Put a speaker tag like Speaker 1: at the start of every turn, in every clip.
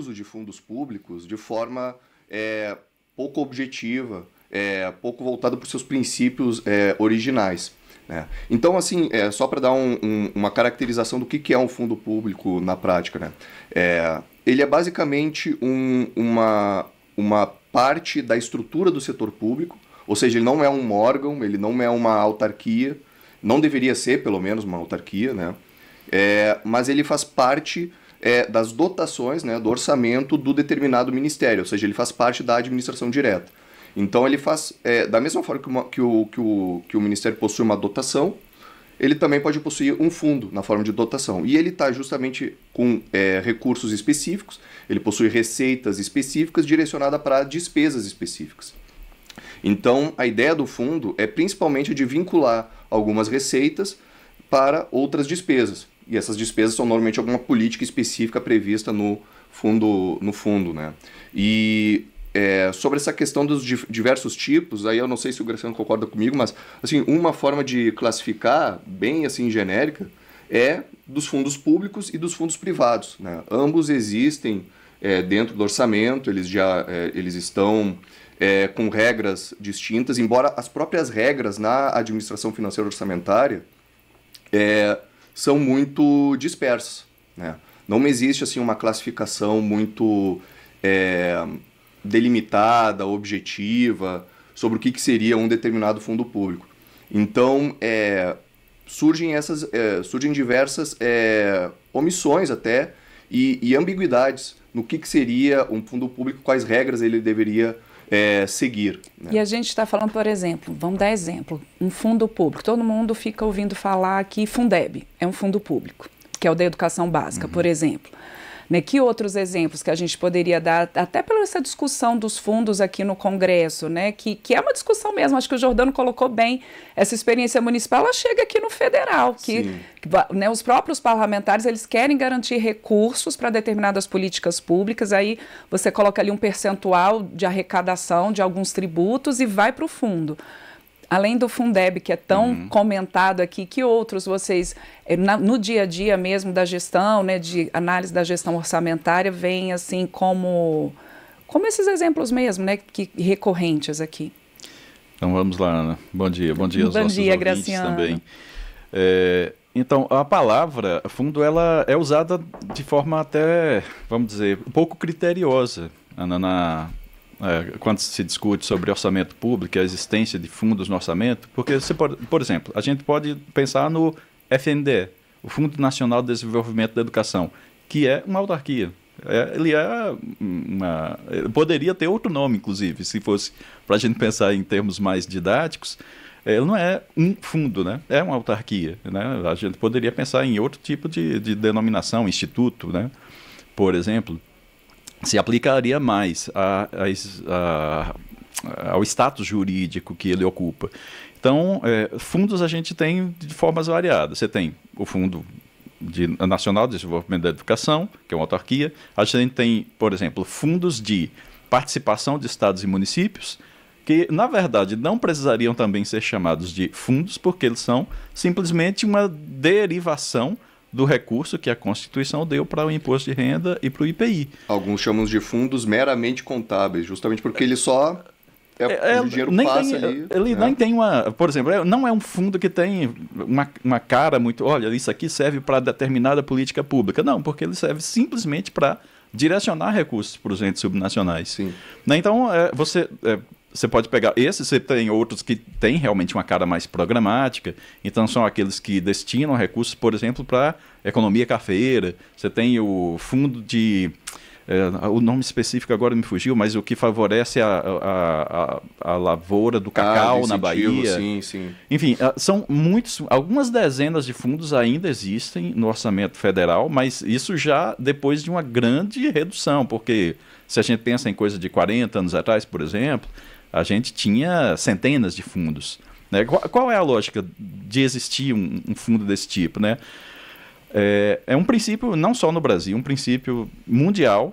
Speaker 1: uso de fundos públicos de forma pouco objetiva, pouco voltada para os seus princípios originais, né? Então, assim, só para dar uma caracterização do que é um fundo público na prática, né? Ele é basicamente uma parte da estrutura do setor público, ou seja, ele não é um órgão, ele não é uma autarquia, não deveria ser, pelo menos, uma autarquia, né? Mas ele faz parte das dotações, né, do orçamento do determinado ministério, ou seja, ele faz parte da administração direta. Então ele faz, da mesma forma que o Ministério possui uma dotação, ele também pode possuir um fundo na forma de dotação. E ele está justamente com recursos específicos, ele possui receitas específicas direcionadas para despesas específicas. Então a ideia do fundo é principalmente de vincular algumas receitas para outras despesas. E essas despesas são normalmente alguma política específica prevista no fundo, né? E sobre essa questão dos diversos tipos, aí eu não sei se o Graciano concorda comigo, mas assim, uma forma de classificar, bem assim genérica, é dos fundos públicos e dos fundos privados, né? Ambos existem dentro do orçamento, eles estão com regras distintas, embora as próprias regras na administração financeira orçamentária são muito dispersas, né? Não existe assim, uma classificação muito delimitada, objetiva, sobre o que seria um determinado fundo público. Então, surgem diversas omissões até e ambiguidades no que seria um fundo público, quais regras ele deveria seguir, né?
Speaker 2: E a gente está falando, por exemplo, vamos dar exemplo, um fundo público. Todo mundo fica ouvindo falar que Fundeb é um fundo público, que é o da educação básica, por exemplo. Né, que outros exemplos que a gente poderia dar, até pela essa discussão dos fundos aqui no Congresso, né, que é uma discussão mesmo, acho que o Jordano colocou bem, essa experiência municipal, ela chega aqui no federal, né, os próprios parlamentares, eles querem garantir recursos para determinadas políticas públicas, aí você coloca ali um percentual de arrecadação de alguns tributos e vai para o fundo. Além do Fundeb, que é tão comentado aqui, que outros vocês, no dia a dia mesmo da gestão, né, de análise da gestão orçamentária, veem assim como esses exemplos mesmo, né, recorrentes aqui?
Speaker 3: Então vamos lá, Ana. Bom dia aos nossos ouvintes
Speaker 2: Graciano.
Speaker 3: Também. Então, a palavra fundo, ela é usada de forma até, vamos dizer, um pouco criteriosa, Ana, quando se discute sobre orçamento público, a existência de fundos no orçamento, porque, por exemplo, a gente pode pensar no FNDE, o Fundo Nacional de Desenvolvimento da Educação, que é uma autarquia. Ele poderia ter outro nome, inclusive, se fosse para a gente pensar em termos mais didáticos. Ele não é um fundo, né? É uma autarquia, né? A gente poderia pensar em outro tipo de denominação, instituto, né? Por exemplo, se aplicaria mais ao status jurídico que ele ocupa. Então, fundos a gente tem de formas variadas. Você tem o Fundo Nacional de Desenvolvimento da Educação, que é uma autarquia. A gente tem, por exemplo, fundos de participação de estados e municípios, que, na verdade, não precisariam também ser chamados de fundos, porque eles são simplesmente uma derivação do recurso que a Constituição deu para o imposto de renda e para o IPI.
Speaker 1: Alguns chamam de fundos meramente contábeis, justamente porque ele só... o dinheiro passa ali.
Speaker 3: Ele nem tem uma... Por exemplo, não é um fundo que tem uma cara muito... Olha, isso aqui serve para determinada política pública. Não, porque ele serve simplesmente para direcionar recursos para os entes subnacionais.
Speaker 1: Sim.
Speaker 3: Então, você pode pegar esses, você tem outros que têm realmente uma cara mais programática, então são aqueles que destinam recursos, por exemplo, para economia cafeeira. Você tem o fundo de... o nome específico agora me fugiu, mas o que favorece a lavoura do cacau na Bahia.
Speaker 1: Sim.
Speaker 3: Enfim, são algumas dezenas de fundos ainda existem no orçamento federal, mas isso já depois de uma grande redução, porque se a gente pensa em coisa de 40 anos atrás, por exemplo, a gente tinha centenas de fundos, né? Qual é a lógica de existir um fundo desse tipo, né? É um princípio, não só no Brasil, um princípio mundial,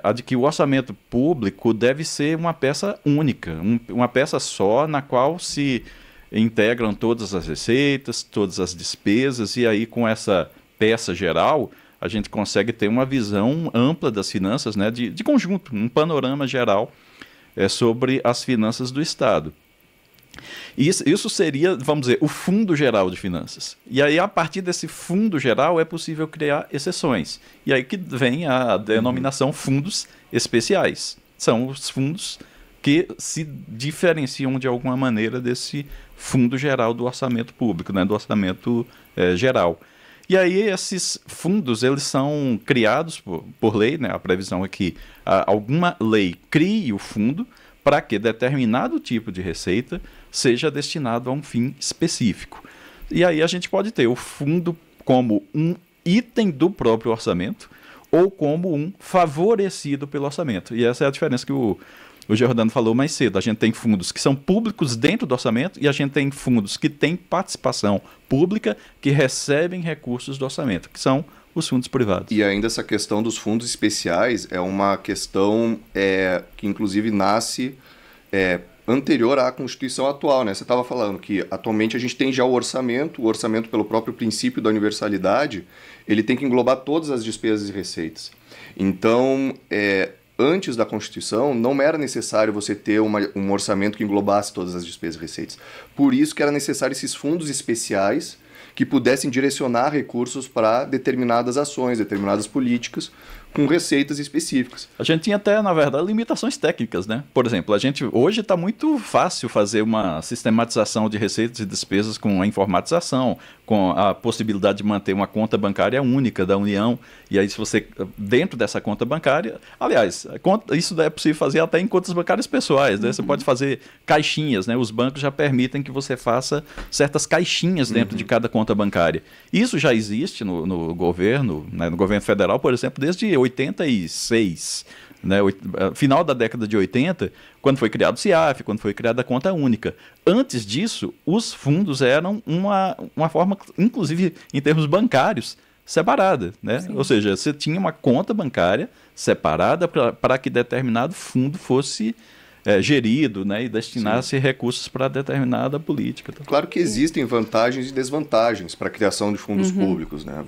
Speaker 3: a de que o orçamento público deve ser uma peça única, uma peça só na qual se integram todas as receitas, todas as despesas, e aí com essa peça geral a gente consegue ter uma visão ampla das finanças, né, de conjunto, um panorama geral sobre as finanças do Estado. Isso seria, vamos dizer, o fundo geral de finanças. E aí, a partir desse fundo geral, é possível criar exceções. E aí que vem a denominação fundos especiais. São os fundos que se diferenciam de alguma maneira desse fundo geral do orçamento público, né, do orçamento geral. E aí esses fundos, eles são criados por lei, né, a previsão é que alguma lei crie o fundo para que determinado tipo de receita seja destinado a um fim específico. E aí a gente pode ter o fundo como um item do próprio orçamento ou como um favorecido pelo orçamento. E essa é a diferença que o Giordano falou mais cedo. A gente tem fundos que são públicos dentro do orçamento e a gente tem fundos que têm participação pública que recebem recursos do orçamento, que são os fundos privados.
Speaker 1: E ainda essa questão dos fundos especiais é uma questão que inclusive nasce anterior à Constituição atual, né? Você estava falando que atualmente a gente tem já o orçamento pelo próprio princípio da universalidade, ele tem que englobar todas as despesas e receitas. Então, antes da Constituição, não era necessário você ter um orçamento que englobasse todas as despesas e receitas. Por isso que era necessário esses fundos especiais que pudessem direcionar recursos para determinadas ações, determinadas políticas, com receitas específicas.
Speaker 3: A gente tinha até, na verdade, limitações técnicas, né? Por exemplo, hoje está muito fácil fazer uma sistematização de receitas e despesas com a informatização, com a possibilidade de manter uma conta bancária única da União. E aí, se você, dentro dessa conta bancária, aliás, isso é possível fazer até em contas bancárias pessoais, né? Você pode fazer caixinhas, né? Os bancos já permitem que você faça certas caixinhas dentro de cada conta bancária. Isso já existe no governo, né? No governo federal, por exemplo, desde 86, né, final da década de 80, quando foi criado o CIAF, quando foi criada a conta única. Antes disso, os fundos eram uma forma, inclusive em termos bancários, separada, né? Ou seja, você tinha uma conta bancária separada para que determinado fundo fosse gerido, né, e destinasse recursos para determinada política.
Speaker 1: Claro que existem vantagens e desvantagens para a criação de fundos públicos, né?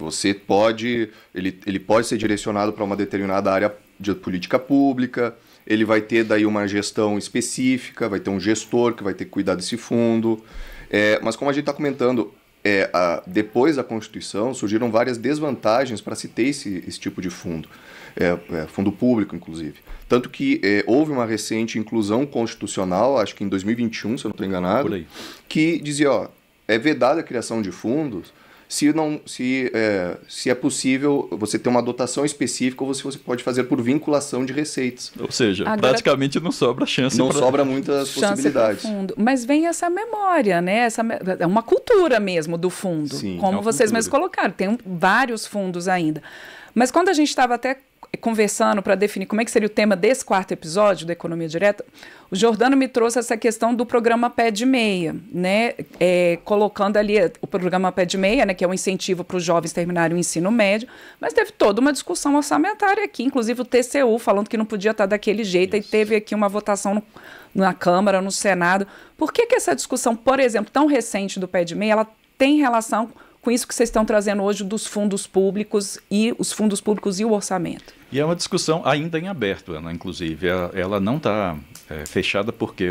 Speaker 1: Ele pode ser direcionado para uma determinada área de política pública, ele vai ter daí uma gestão específica, vai ter um gestor que vai ter que cuidar desse fundo. Mas como a gente está comentando, depois da Constituição surgiram várias desvantagens para se ter esse tipo de fundo. Fundo público, inclusive. Tanto que houve uma recente inclusão constitucional, acho que em 2021, se eu não estou enganado, que dizia, é vedada a criação de fundos se é possível você ter uma dotação específica ou se você pode fazer por vinculação de receitas.
Speaker 3: Ou seja, praticamente não sobra chance.
Speaker 1: Não sobra muitas possibilidades.
Speaker 2: Mas vem essa memória, né? É uma cultura mesmo do fundo.
Speaker 1: Sim,
Speaker 2: como vocês mesmos colocaram, tem vários fundos ainda. Mas quando a gente estava até conversando para definir como é que seria o tema desse quarto episódio da Economia Direta, o Giordano me trouxe essa questão do programa Pé de Meia, né? Colocando ali o programa Pé de Meia, né, que é um incentivo para os jovens terminarem o ensino médio, mas teve toda uma discussão orçamentária aqui, inclusive o TCU falando que não podia estar daquele jeito, e teve aqui uma votação na Câmara, no Senado. Por que essa discussão, por exemplo, tão recente do Pé de Meia, ela tem relação com isso que vocês estão trazendo hoje dos fundos públicos e o orçamento?
Speaker 3: E é uma discussão ainda em aberto, Ana, inclusive. Ela não está fechada porque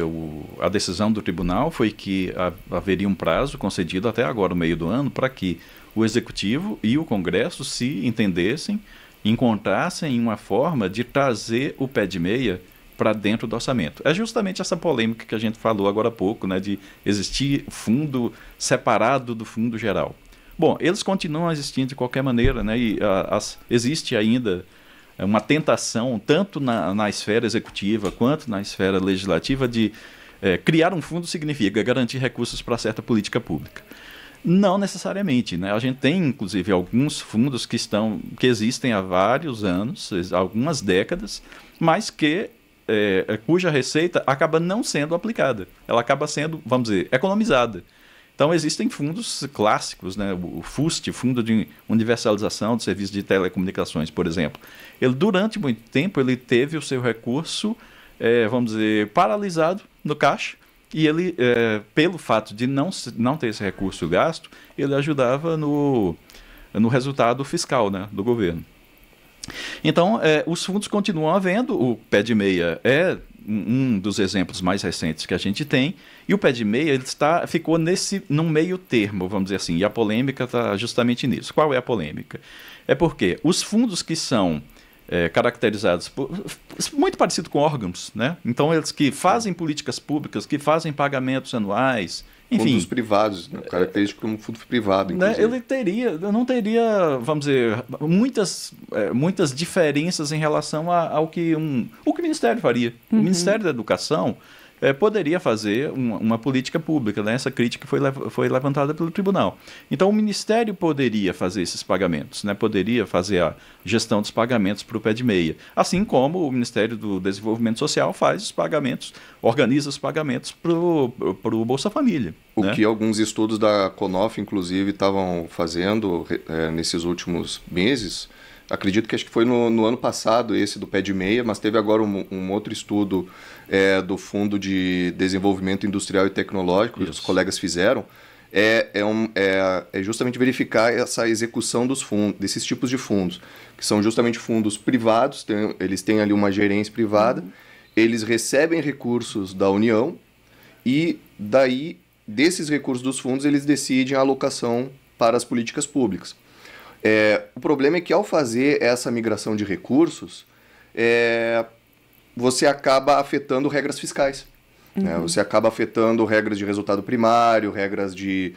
Speaker 3: a decisão do tribunal foi que haveria um prazo concedido até agora, no meio do ano, para que o Executivo e o Congresso se entendessem, encontrassem uma forma de trazer o pé de meia para dentro do orçamento. É justamente essa polêmica que a gente falou agora há pouco, né, de existir fundo separado do fundo geral. Bom, eles continuam existindo de qualquer maneira, né? E existe ainda uma tentação, tanto na esfera executiva quanto na esfera legislativa, de criar um fundo significa garantir recursos para certa política pública. Não necessariamente, né? A gente tem, inclusive, alguns fundos que existem há vários anos, algumas décadas, mas cuja receita acaba não sendo aplicada. Ela acaba sendo, vamos dizer, economizada. Então, existem fundos clássicos, né? O FUST, Fundo de Universalização do Serviço de Telecomunicações, por exemplo. Durante muito tempo, ele teve o seu recurso, vamos dizer, paralisado no caixa, e ele, pelo fato de não ter esse recurso gasto, ele ajudava no resultado fiscal, né, do governo. Então, os fundos continuam havendo, o pé de meia é um dos exemplos mais recentes que a gente tem, e o pé de meia ele ficou num meio termo, vamos dizer assim, e a polêmica está justamente nisso. Qual é a polêmica? É porque os fundos que são caracterizados muito parecido com órgãos, né? Então eles que fazem políticas públicas, que fazem pagamentos anuais, enfim,
Speaker 1: fundos privados, né? Característico como fundo privado, inclusive.
Speaker 3: Né? Não teria, vamos dizer, muitas diferenças em relação ao que o Ministério faria. O Ministério da Educação poderia fazer uma política pública, né? Essa crítica foi levantada pelo tribunal. Então, o Ministério poderia fazer esses pagamentos, né? Poderia fazer a gestão dos pagamentos para o pé de meia. Assim como o Ministério do Desenvolvimento Social faz os pagamentos, organiza os pagamentos para o Bolsa Família.
Speaker 1: O
Speaker 3: né?
Speaker 1: que alguns estudos da CONOF, inclusive, estavam fazendo nesses últimos meses. Acredito que acho que foi no ano passado esse do pé de meia, mas teve agora um outro estudo do Fundo de Desenvolvimento Industrial e Tecnológico que os colegas fizeram, é justamente verificar essa execução dos fundos, desses tipos de fundos, que são justamente fundos privados, eles têm ali uma gerência privada, eles recebem recursos da União e daí, desses recursos dos fundos, eles decidem a alocação para as políticas públicas. O problema é que ao fazer essa migração de recursos, você acaba afetando regras fiscais. Né? Você acaba afetando regras de resultado primário, regras de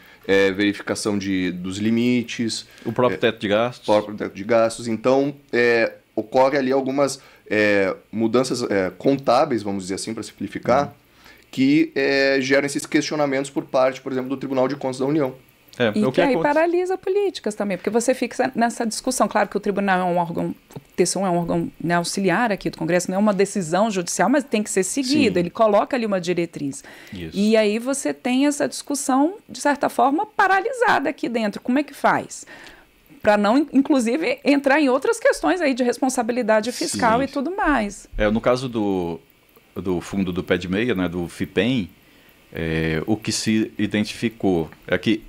Speaker 1: verificação dos limites.
Speaker 3: O próprio teto de gastos.
Speaker 1: O próprio teto de gastos. Então, ocorre ali algumas mudanças contábeis, vamos dizer assim, para simplificar, que geram esses questionamentos por parte, por exemplo, do Tribunal de Contas da União.
Speaker 2: E que aí paralisa políticas também, porque você fica nessa discussão. Claro que o tribunal é um órgão, o TCU é um órgão, né, auxiliar aqui do Congresso, não é uma decisão judicial, mas tem que ser seguida. Sim. Ele coloca ali uma diretriz. Isso. E aí você tem essa discussão, de certa forma, paralisada aqui dentro. Como é que faz? Para não, inclusive, entrar em outras questões aí de responsabilidade fiscal. Sim. E tudo mais.
Speaker 3: No caso do fundo do pé de meia, né, do FIPEM, o que se identificou é que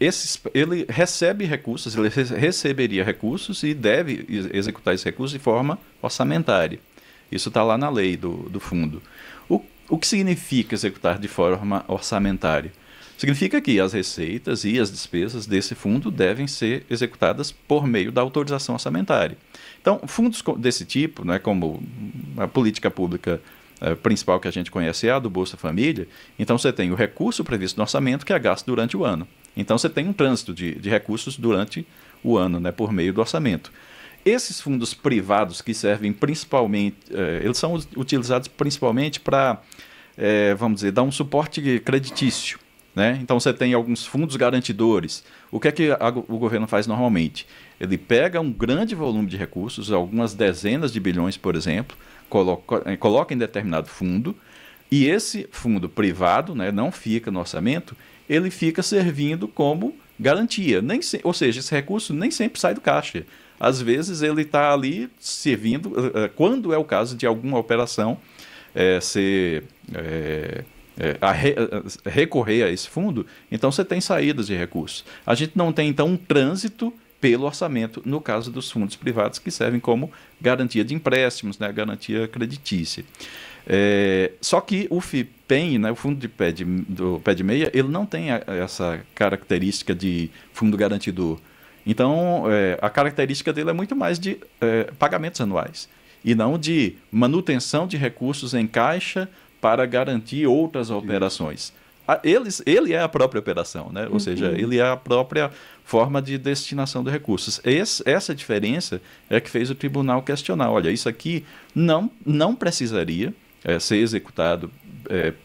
Speaker 3: ele recebe recursos, ele receberia recursos e deve executar esses recursos de forma orçamentária. Isso está lá na lei do fundo. O que significa executar de forma orçamentária? Significa que as receitas e as despesas desse fundo devem ser executadas por meio da autorização orçamentária. Então, fundos desse tipo, né, como a política pública principal que a gente conhece é a do Bolsa Família, então você tem o recurso previsto no orçamento que é gasto durante o ano. Então você tem um trânsito de recursos durante o ano, né, por meio do orçamento. Esses fundos privados que servem principalmente, eles são utilizados principalmente para, vamos dizer, dar um suporte creditício. Né? Então você tem alguns fundos garantidores. O que é que o governo faz normalmente? Ele pega um grande volume de recursos, algumas dezenas de bilhões, por exemplo, coloca em determinado fundo, e esse fundo privado, né, não fica no orçamento, ele fica servindo como garantia. Ou seja, esse recurso nem sempre sai do caixa. Às vezes ele está ali servindo, quando é o caso de alguma operação recorrer a esse fundo, então você tem saídas de recursos. A gente não tem, então, um trânsito pelo orçamento, no caso dos fundos privados, que servem como garantia de empréstimos, né, garantia creditícia. Só que o FIPEM, né, o fundo do pé de meia, ele não tem essa característica de fundo garantidor. Então, a característica dele é muito mais de pagamentos anuais, e não de manutenção de recursos em caixa para garantir outras operações. Ele é a própria operação, né? Ou seja, ele é a própria forma de destinação de recursos. Essa diferença é que fez o tribunal questionar. Olha, isso aqui não precisaria ser executado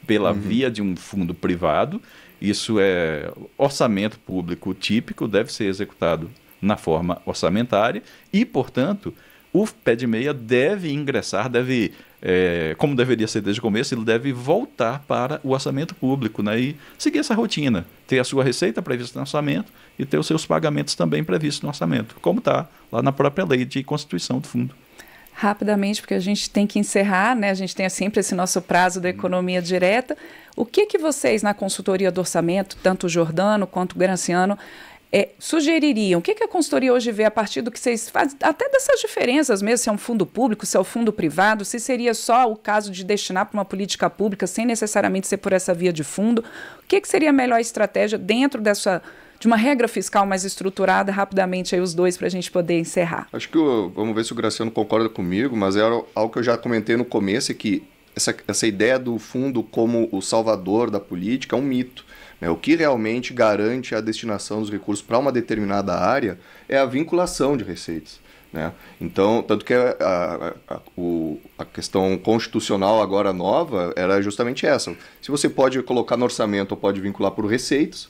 Speaker 3: pela via de um fundo privado. Isso é orçamento público típico, deve ser executado na forma orçamentária e, portanto, o pé de meia deve ingressar, como deveria ser desde o começo, ele deve voltar para o orçamento público, né, e seguir essa rotina, ter a sua receita prevista no orçamento e ter os seus pagamentos também previstos no orçamento, como está lá na própria lei de constituição do fundo.
Speaker 2: Rapidamente, porque a gente tem que encerrar, né? A gente tem sempre esse nosso prazo da economia direta. O que vocês, na consultoria do orçamento, tanto o Jordano quanto o Graciano, sugeririam? O que a consultoria hoje vê a partir do que vocês fazem, até dessas diferenças mesmo, se é um fundo público, se é um fundo privado, se seria só o caso de destinar para uma política pública sem necessariamente ser por essa via de fundo? O que seria a melhor estratégia dentro de uma regra fiscal mais estruturada? Rapidamente aí os dois para a gente poder encerrar.
Speaker 1: Acho que vamos ver se o Graciano concorda comigo, mas era algo que eu já comentei no começo, é que essa ideia do fundo como o salvador da política é um mito. O que realmente garante a destinação dos recursos para uma determinada área é a vinculação de receitas. Né? Então, tanto que a questão constitucional agora nova era justamente essa. Se você pode colocar no orçamento ou pode vincular por receitas,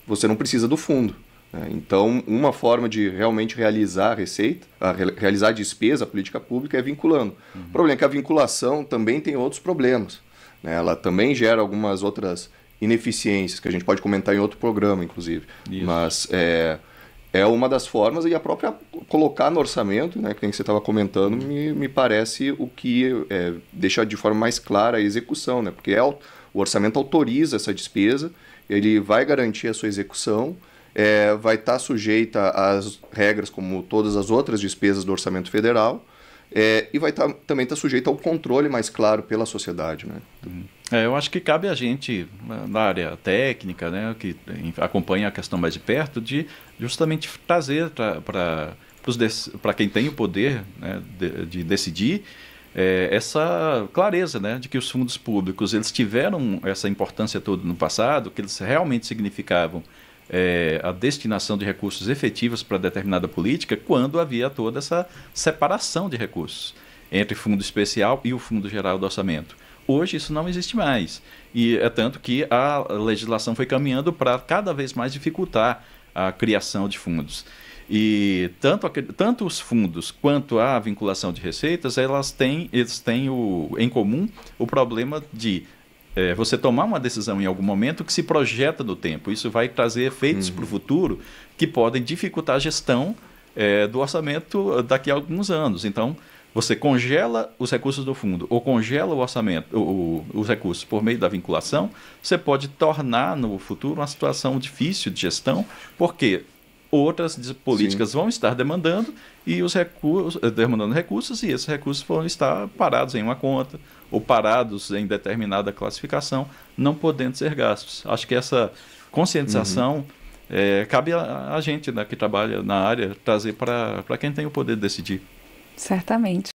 Speaker 1: você não precisa do fundo. Né? Então, uma forma de realmente realizar a receita, realizar a despesa, a política pública, é vinculando. O problema é que a vinculação também tem outros problemas. Né? Ela também gera algumas outras ineficiências, que a gente pode comentar em outro programa, inclusive. Isso. Mas é uma das formas, e a própria colocar no orçamento, né, que você estava comentando, me parece o que deixa de forma mais clara a execução, né, porque o orçamento autoriza essa despesa, ele vai garantir a sua execução, vai estar sujeita às regras como todas as outras despesas do orçamento federal, e vai também estar sujeita ao controle mais claro pela sociedade. Né?
Speaker 3: Eu acho que cabe a gente, na área técnica, né, que acompanha a questão mais de perto, de justamente trazer para quem tem o poder, né, de decidir, essa clareza, né, de que os fundos públicos eles tiveram essa importância toda no passado, que eles realmente significavam a destinação de recursos efetivos para determinada política, quando havia toda essa separação de recursos entre fundo especial e o fundo geral do orçamento. Hoje isso não existe mais, e é tanto que a legislação foi caminhando para cada vez mais dificultar a criação de fundos. E tanto os fundos quanto a vinculação de receitas, eles têm em comum o problema de você tomar uma decisão em algum momento que se projeta no tempo. Isso vai trazer efeitos para o futuro que podem dificultar a gestão do orçamento daqui a alguns anos. Então, você congela os recursos do fundo ou congela o orçamento, os recursos por meio da vinculação, você pode tornar no futuro uma situação difícil de gestão, porque outras políticas vão estar demandando recursos, e esses recursos vão estar parados em uma conta ou parados em determinada classificação, não podendo ser gastos. Acho que essa conscientização cabe a gente, né, que trabalha na área, trazer para quem tem o poder de decidir.
Speaker 2: Certamente.